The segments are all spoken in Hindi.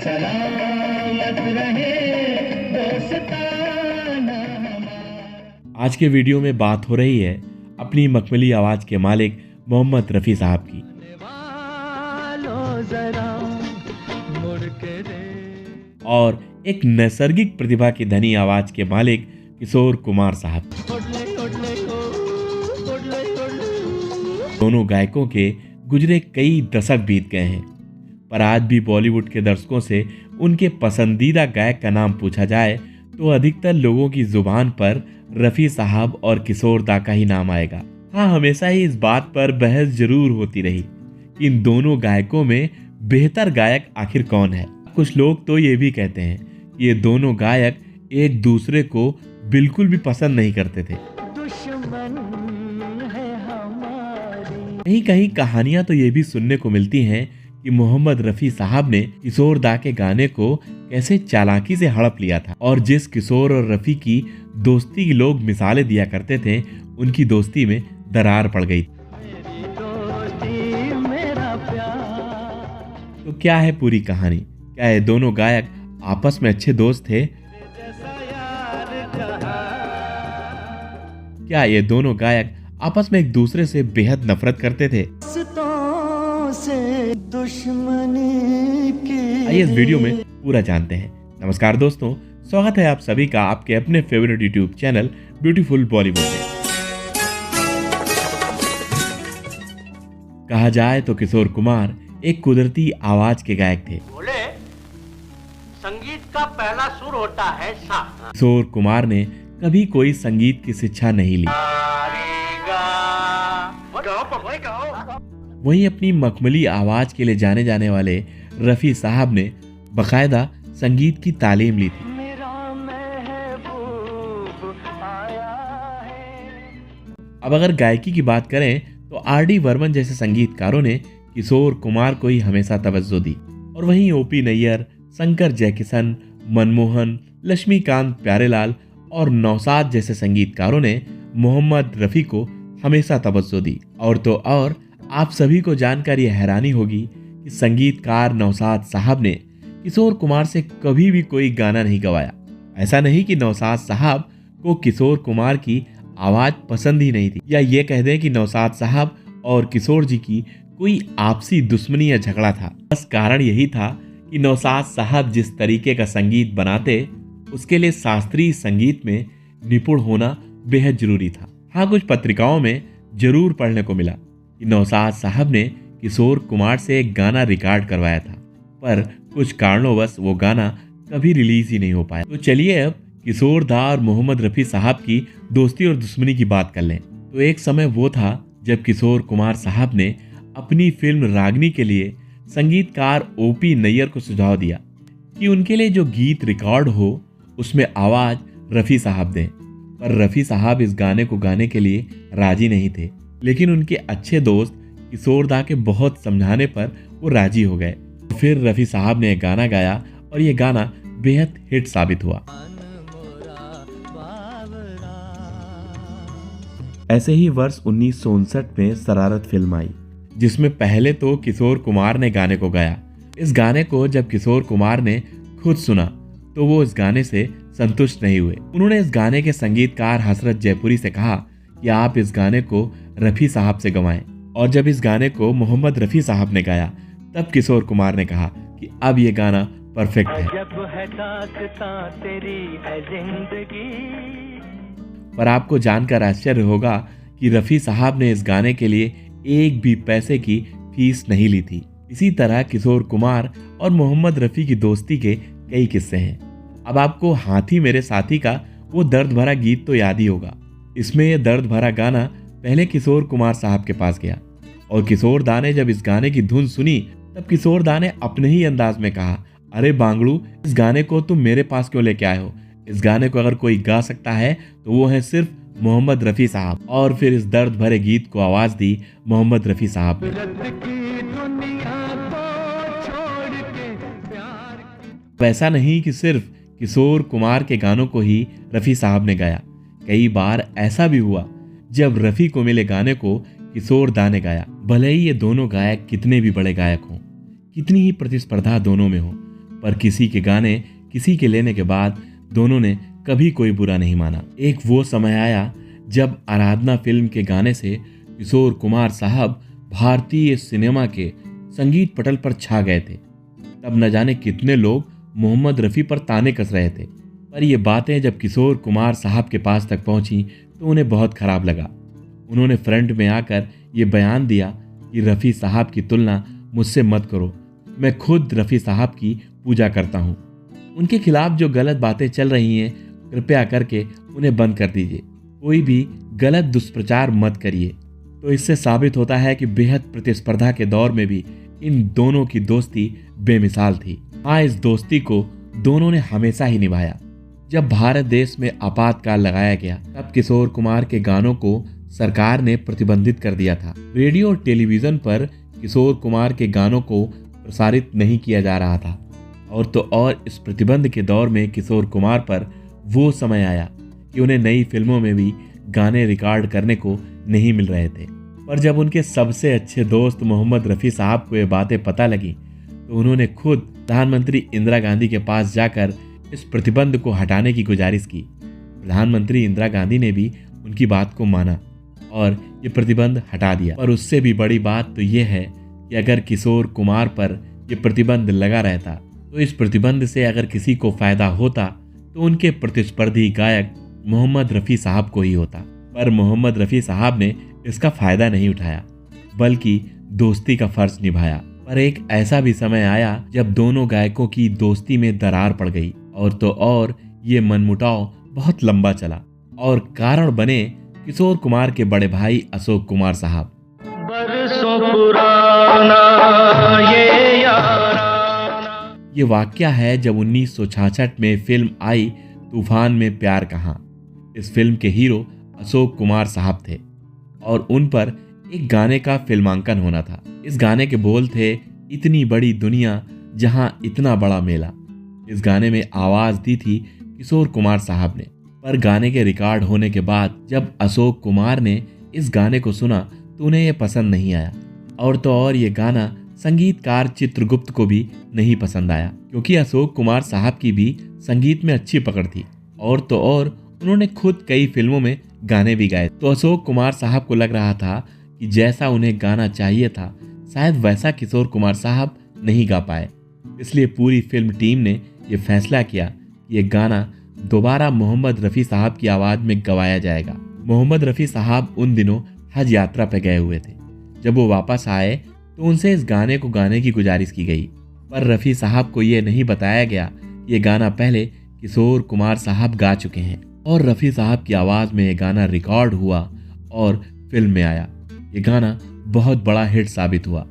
सलामत रहे दोस्ताना हमारा। आज के वीडियो में बात हो रही है अपनी मखमली आवाज के मालिक मोहम्मद रफ़ी साहब की। और एक नैसर्गिक प्रतिभा की धनी आवाज के मालिक किशोर कुमार साहब। दोनों गायकों के गुजरे कई दशक बीत गए हैं, पर आज भी बॉलीवुड के दर्शकों से उनके पसंदीदा गायक का नाम पूछा जाए तो अधिकतर लोगों की जुबान पर रफ़ी साहब और किशोर दा का ही नाम आएगा। हाँ, हमेशा ही इस बात पर बहस जरूर होती रही कि इन दोनों गायकों में बेहतर गायक आखिर कौन है। कुछ लोग तो ये भी कहते हैं कि ये दोनों गायक एक दूसरे को बिल्कुल भी पसंद नहीं करते थे। कहीं कहीं कहानियां तो ये भी सुनने को मिलती हैं कि मोहम्मद रफ़ी साहब ने किशोर दा के गाने को कैसे चालाकी से हड़प लिया था, और जिस किशोर और रफ़ी की दोस्ती की लोग मिसालें दिया करते थे, उनकी दोस्ती में दरार पड़ गई। तो क्या है पूरी कहानी? क्या ये दोनों गायक आपस में अच्छे दोस्त थे? क्या ये दोनों गायक आपस में एक दूसरे से बेहद नफरत करते थे? आइए इस वीडियो में पूरा जानते हैं। नमस्कार दोस्तों, स्वागत है आप सभी का आपके अपने favourite YouTube channel beautiful Bollywood में। कहा जाए तो किशोर कुमार एक कुदरती आवाज के गायक थे। बोले संगीत का पहला सुर होता है सा। किशोर कुमार ने कभी कोई संगीत की शिक्षा नहीं ली। वहीं अपनी मखमली आवाज के लिए जाने जाने वाले रफ़ी साहब ने बकायदा संगीत की तालीम ली थी। अब अगर गायकी की बात करें तो आर.डी. बर्मन जैसे संगीतकारों ने किशोर कुमार को ही हमेशा तवज्जो दी, और वहीं ओ.पी. नैयर, शंकर जयकिशन, मनमोहन, लक्ष्मीकांत प्यारेलाल और नौशाद जैसे संगीतकारों ने मोहम्मद रफ़ी को हमेशा तवज्जो दी। और तो और आप सभी को जानकर यह हैरानी होगी कि संगीतकार नौशाद साहब ने किशोर कुमार से कभी भी कोई गाना नहीं गवाया। ऐसा नहीं कि नौशाद साहब को किशोर कुमार की आवाज पसंद ही नहीं थी, या ये कह दें कि नौशाद साहब और किशोर जी की कोई आपसी दुश्मनी या झगड़ा था। बस कारण यही था कि नौशाद साहब जिस तरीके का संगीत बनाते, उसके लिए शास्त्रीय संगीत में निपुण होना बेहद जरूरी था। हाँ, कुछ पत्रिकाओं में जरूर पढ़ने को मिला कि नौशाद साहब ने किशोर कुमार से एक गाना रिकॉर्ड करवाया था, पर कुछ कारणोंवश वो गाना कभी रिलीज ही नहीं हो पाया। तो चलिए अब किशोर दा और मोहम्मद रफ़ी साहब की दोस्ती और दुश्मनी की बात कर लें। तो एक समय वो था जब किशोर कुमार साहब ने अपनी फिल्म रागनी के लिए संगीतकार ओ.पी. नैयर को सुझाव दिया कि उनके लिए जो गीत रिकॉर्ड हो उसमें आवाज रफ़ी साहब दें, पर रफ़ी साहब इस गाने को गाने के लिए राजी नहीं थे। लेकिन उनके अच्छे दोस्त किशोर दा के बहुत समझाने पर वो राजी हो गए। फिर रफ़ी साहब ने गाना गाया और ये गाना बेहद हिट साबित हुआ। ऐसे ही वर्ष 1959 में शरारत फिल्म आई, जिसमें पहले तो किशोर कुमार ने गाने को गाया। इस गाने को जब किशोर कुमार ने खुद सुना तो वो इस गाने से संतुष्ट नहीं हुए। उन्होंने इस गाने के संगीतकार हसरत जयपुरी से कहा कि आप इस गाने को रफ़ी साहब से गवाएं। और जब इस गाने को मोहम्मद रफ़ी साहब ने गाया तब किशोर कुमार ने कहा कि अब ये गाना परफेक्ट है। पर आपको जानकर आश्चर्य होगा कि रफ़ी साहब ने इस गाने के लिए एक भी पैसे की फीस नहीं ली थी। इसी तरह किशोर कुमार और मोहम्मद रफ़ी की दोस्ती के कई किस्से हैं। अब आपको हाथी मेरे साथी का वो दर्द भरा गीत तो याद ही होगा। इसमें यह दर्द भरा गाना पहले किशोर कुमार साहब के पास गया, और किशोर दा ने जब इस गाने की धुन सुनी तब किशोर दा ने अपने ही अंदाज में कहा, अरे बांगड़ू, इस गाने को तुम मेरे पास क्यों लेके आए हो? इस गाने को अगर कोई गा सकता है तो वो है सिर्फ मोहम्मद रफ़ी साहब। और फिर इस दर्द भरे गीत को आवाज दी मोहम्मद रफ़ी साहब ने। वैसा नहीं कि सिर्फ किशोर कुमार के गानों को ही रफ़ी साहब ने गाया। कई बार ऐसा भी हुआ जब रफ़ी को मिले गाने को किशोर दा ने गाया। भले ही ये दोनों गायक कितने भी बड़े गायक हों, कितनी ही प्रतिस्पर्धा दोनों में हो, पर किसी के गाने किसी के लेने के बाद दोनों ने कभी कोई बुरा नहीं माना। एक वो समय आया जब आराधना फिल्म के गाने से किशोर कुमार साहब भारतीय सिनेमा के संगीत पटल पर छा गए थे। तब न जाने कितने लोग मोहम्मद रफ़ी पर ताने कस रहे थे, पर ये बातें जब किशोर कुमार साहब के पास तक पहुंची तो उन्हें बहुत खराब लगा। उन्होंने फ्रंट में आकर ये बयान दिया कि रफ़ी साहब की तुलना मुझसे मत करो, मैं खुद रफ़ी साहब की पूजा करता हूँ। उनके खिलाफ जो गलत बातें चल रही हैं कृपया करके उन्हें बंद कर दीजिए, कोई भी गलत दुष्प्रचार मत करिए। तो इससे साबित होता है कि बेहद प्रतिस्पर्धा के दौर में भी इन दोनों की दोस्ती बेमिसाल थी। हाँ, इस दोस्ती को दोनों ने हमेशा ही निभाया। जब भारत देश में आपातकाल लगाया गया तब किशोर कुमार के गानों को सरकार ने प्रतिबंधित कर दिया था। रेडियो और टेलीविजन पर किशोर कुमार के गानों को प्रसारित नहीं किया जा रहा था। और तो और इस प्रतिबंध के दौर में किशोर कुमार पर वो समय आया कि उन्हें नई फिल्मों में भी गाने रिकॉर्ड करने को नहीं मिल रहे थे। पर जब उनके सबसे अच्छे दोस्त मोहम्मद रफ़ी साहब को ये बातें पता लगी तो उन्होंने खुद प्रधानमंत्री इंदिरा गांधी के पास जाकर इस प्रतिबंध को हटाने की गुजारिश की। प्रधानमंत्री इंदिरा गांधी ने भी उनकी बात को माना और ये प्रतिबंध हटा दिया। पर उससे भी बड़ी बात तो ये है कि अगर किशोर कुमार पर ये प्रतिबंध लगा रहता तो इस प्रतिबंध से अगर किसी को फायदा होता तो उनके प्रतिस्पर्धी गायक मोहम्मद रफ़ी साहब को ही होता। पर मोहम्मद रफ़ी साहब ने इसका फायदा नहीं उठाया बल्कि दोस्ती का फर्ज निभाया। पर एक ऐसा भी समय आया जब दोनों गायकों की दोस्ती में दरार पड़ गई और तो और ये मनमुटाव बहुत लंबा चला और कारण बने किशोर कुमार के बड़े भाई अशोक कुमार साहब। बरसों पुराना ये याराना। ये वाकया है जब 1966 में फिल्म आई तूफान में प्यार कहाँ। इस फिल्म के हीरो अशोक कुमार साहब थे और उन पर एक गाने का फिल्मांकन होना था। इस गाने के बोल थे, इतनी बड़ी दुनिया जहां इतना बड़ा मेला। इस गाने में आवाज दी थी किशोर कुमार साहब ने। पर गाने के रिकॉर्ड होने के बाद जब अशोक कुमार ने इस गाने को सुना तो उन्हें यह पसंद नहीं आया और तो और ये गाना संगीतकार चित्रगुप्त को भी नहीं पसंद आया, क्योंकि अशोक कुमार साहब की भी संगीत में अच्छी पकड़ थी और तो और उन्होंने खुद कई फिल्मों में गाने भी गाए। तो अशोक कुमार साहब को लग रहा था कि जैसा उन्हें गाना चाहिए था शायद वैसा किशोर कुमार साहब नहीं गा पाए। इसलिए पूरी फिल्म टीम ने यह फैसला किया कि ये गाना दोबारा मोहम्मद रफ़ी साहब की आवाज़ में गवाया जाएगा। मोहम्मद रफ़ी साहब उन दिनों हज यात्रा पर गए हुए थे। जब वो वापस आए तो उनसे इस गाने को गाने की गुजारिश की गई, पर रफ़ी साहब को ये नहीं बताया गया ये गाना पहले किशोर कुमार साहब गा चुके हैं और रफ़ी साहब की आवाज़ में ये गाना रिकॉर्ड हुआ और फिल्म में आया। ये गाना बहुत बड़ा हिट साबित हुआ।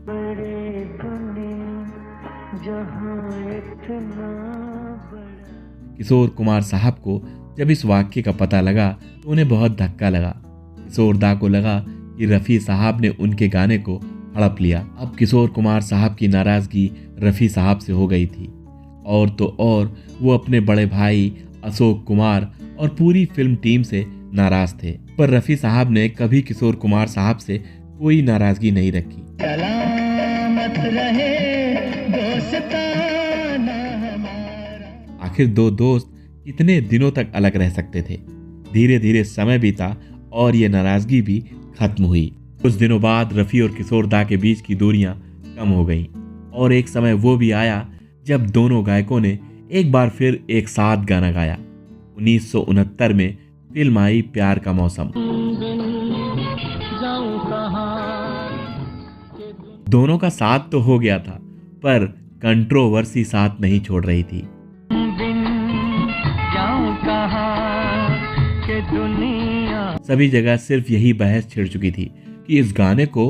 किशोर कुमार साहब को जब इस वाक्य का पता लगा तो उन्हें बहुत धक्का लगा। किशोर दा को लगा कि रफ़ी साहब ने उनके गाने को हड़प लिया। अब किशोर कुमार साहब की नाराज़गी रफ़ी साहब से हो गई थी और तो और वो अपने बड़े भाई अशोक कुमार और पूरी फिल्म टीम से नाराज थे। पर रफ़ी साहब ने कभी किशोर कुमार साहब से कोई नाराज़गी नहीं रखी। सलामत रहे दोस्ताना हमारा। आखिर दो दोस्त कितने दिनों तक अलग रह सकते थे। धीरे धीरे समय बीता और ये नाराज़गी भी खत्म हुई। कुछ दिनों बाद रफ़ी और किशोर दा के बीच की दूरियां कम हो गईं और एक समय वो भी आया जब दोनों गायकों ने एक बार फिर एक साथ गाना गाया। 1969 में फिल्म आई प्यार का मौसम। दोनों का साथ तो हो गया था पर कंट्रोवर्सी साथ नहीं छोड़ रही थी। सभी जगह सिर्फ यही बहस छिड़ चुकी थी कि इस गाने को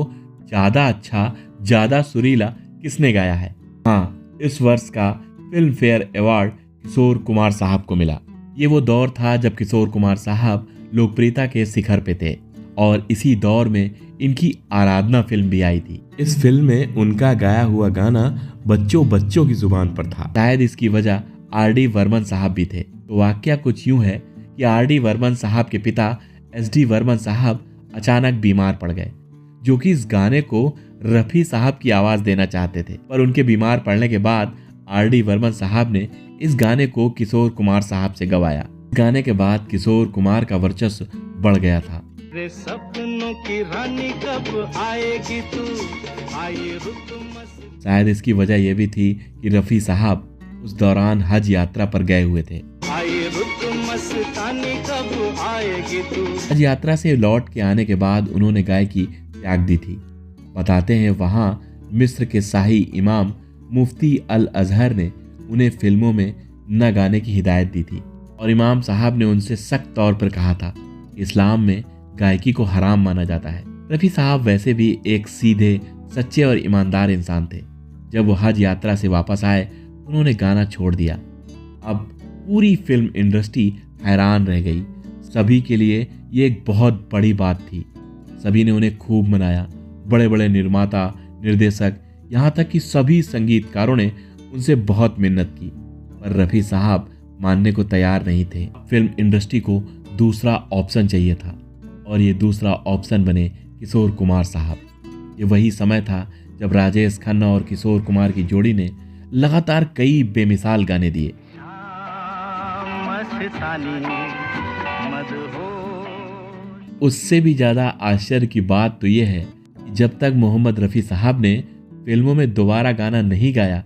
ज्यादा अच्छा, ज्यादा सुरीला किसने गाया है। हाँ, इस वर्ष का film fair award Kishore Kumar साहब को मिला। ये वो दौर था जब किशोर कुमार साहब लोकप्रियता के शिखर पे थे और इसी दौर में इनकी आराधना फिल्म भी आई थी। इस फिल्म में उनका गाया हुआ गाना बच्चों बच्चों की जुबान पर था। शायद इसकी वजह आर.डी. बर्मन साहब भी थे। तो वाकया कुछ यूं है कि आर.डी. बर्मन साहब के पिता एस.डी. बर्मन साहब अचानक बीमार पड़ गए, जो कि इस गाने को रफ़ी साहब की आवाज़ देना चाहते थे। पर उनके बीमार पड़ने के बाद आर.डी. बर्मन साहब ने इस गाने को किशोर कुमार साहब से गवाया। गाने के बाद किशोर कुमार का वर्चस्व बढ़ गया था। रे सपनों की रानी कब आएगी तू, आई रुत मस्त। शायद इसकी वजह यह भी थी कि रफी साहब उस दौरान हज यात्रा पर गए हुए थे। आई रुत मस्तानी कब आएगी तू। हज यात्रा से लौट के आने के बाद उन्होंने गायकी त्याग दी थी। बताते हैं वहां मिस्र के शाही इमाम मुफ्ती अल अजहर ने उन्हें फिल्मों में न गाने की हिदायत दी थी और इमाम साहब ने उनसे सख्त तौर पर कहा था कि इस्लाम में गायकी को हराम माना जाता है। रफ़ी साहब वैसे भी एक सीधे, सच्चे और ईमानदार इंसान थे। जब वो हज यात्रा से वापस आए उन्होंने गाना छोड़ दिया। अब पूरी फिल्म इंडस्ट्री हैरान रह गई। सभी के लिए ये एक बहुत बड़ी बात थी। सभी ने उन्हें खूब मनाया। बड़े बड़े निर्माता, निर्देशक, यहाँ तक कि सभी संगीतकारों ने उनसे बहुत मिन्नत की, पर रफ़ी साहब मानने को तैयार नहीं थे। फिल्म इंडस्ट्री को दूसरा ऑप्शन चाहिए था और ये दूसरा ऑप्शन बने किशोर कुमार साहब। ये वही समय था जब राजेश खन्ना और किशोर कुमार की जोड़ी ने लगातार कई बेमिसाल गाने दिए। उससे भी ज़्यादा आश्चर्य की बात तो यह है कि जब तक मोहम्मद रफ़ी साहब ने फिल्मों में दोबारा गाना नहीं गाया,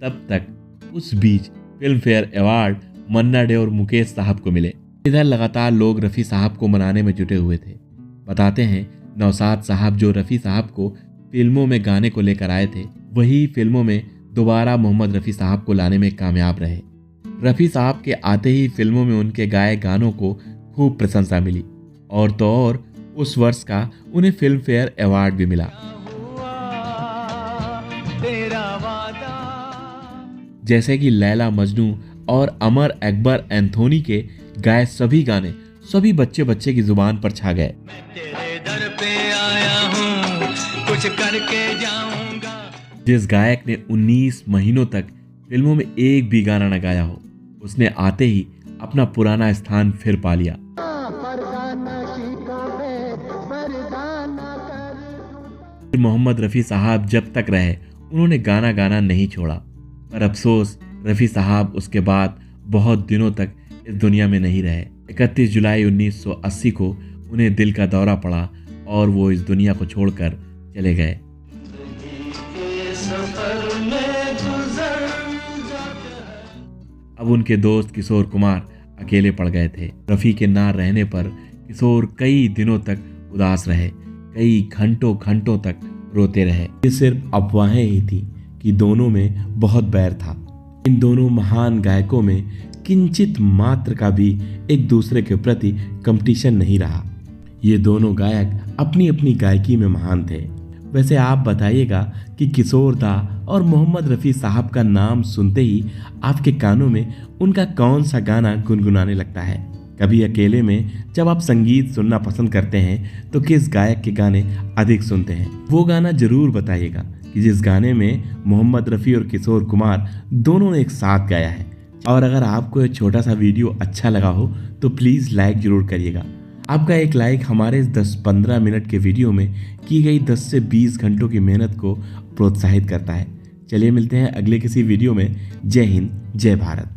तब तक उस बीच फिल्म फेयर अवार्ड मन्ना डे और मुकेश साहब को मिले। इधर लगातार लोग रफ़ी साहब को मनाने में जुटे हुए थे। बताते हैं नौशाद साहब जो रफ़ी साहब को फिल्मों में गाने को लेकर आए थे, वही फिल्मों में दोबारा मोहम्मद रफ़ी साहब को लाने में कामयाब रहे। रफ़ी साहब के आते ही फिल्मों में उनके गाए गानों को खूब प्रशंसा मिली और तो और उस वर्ष का उन्हें फिल्म फेयर अवार्ड भी मिला। जैसे कि लैला मजनू और अमर अकबर एंथोनी के गाए सभी गाने सभी बच्चे बच्चे की जुबान पर छा गए। तेरे दर पे आया हूँ, कुछ करके जाऊंगा। जिस गायक ने 19 महीनों तक फिल्मों में एक भी गाना न गाया हो, उसने आते ही अपना पुराना स्थान फिर पा लिया। मोहम्मद रफ़ी साहब जब तक रहे उन्होंने गाना गाना नहीं छोड़ा, पर अफसोस रफ़ी साहब उसके बाद बहुत दिनों तक इस दुनिया में नहीं रहे। 31 जुलाई 1980 को उन्हें दिल का दौरा पड़ा और वो इस दुनिया को छोड़कर चले गए। अब उनके दोस्त किशोर कुमार अकेले पड़ गए थे। रफ़ी के ना रहने पर किशोर कई दिनों तक उदास रहे, कई घंटों घंटों तक रोते रहे। ये सिर्फ अफवाहें ही थी कि दोनों में बहुत बैर था। इन दोनों महान गायकों में किंचित मात्र का भी एक दूसरे के प्रति कंपटीशन नहीं रहा। ये दोनों गायक अपनी अपनी गायकी में महान थे। वैसे आप बताइएगा कि किशोर दा और मोहम्मद रफ़ी साहब का नाम सुनते ही आपके कानों में उनका कौन सा गाना गुनगुनाने लगता है? कभी अकेले में जब आप संगीत सुनना पसंद करते हैं तो किस गायक के गाने अधिक सुनते हैं? वो गाना जरूर बताइएगा कि जिस गाने में मोहम्मद रफ़ी और किशोर कुमार दोनों ने एक साथ गाया है। और अगर आपको ये छोटा सा वीडियो अच्छा लगा हो तो प्लीज़ लाइक ज़रूर करिएगा। आपका एक लाइक हमारे इस 10-15 मिनट के वीडियो में की गई 10 से 20 घंटों की मेहनत को प्रोत्साहित करता है। चलिए मिलते हैं अगले किसी वीडियो में। जय हिंद, जय भारत।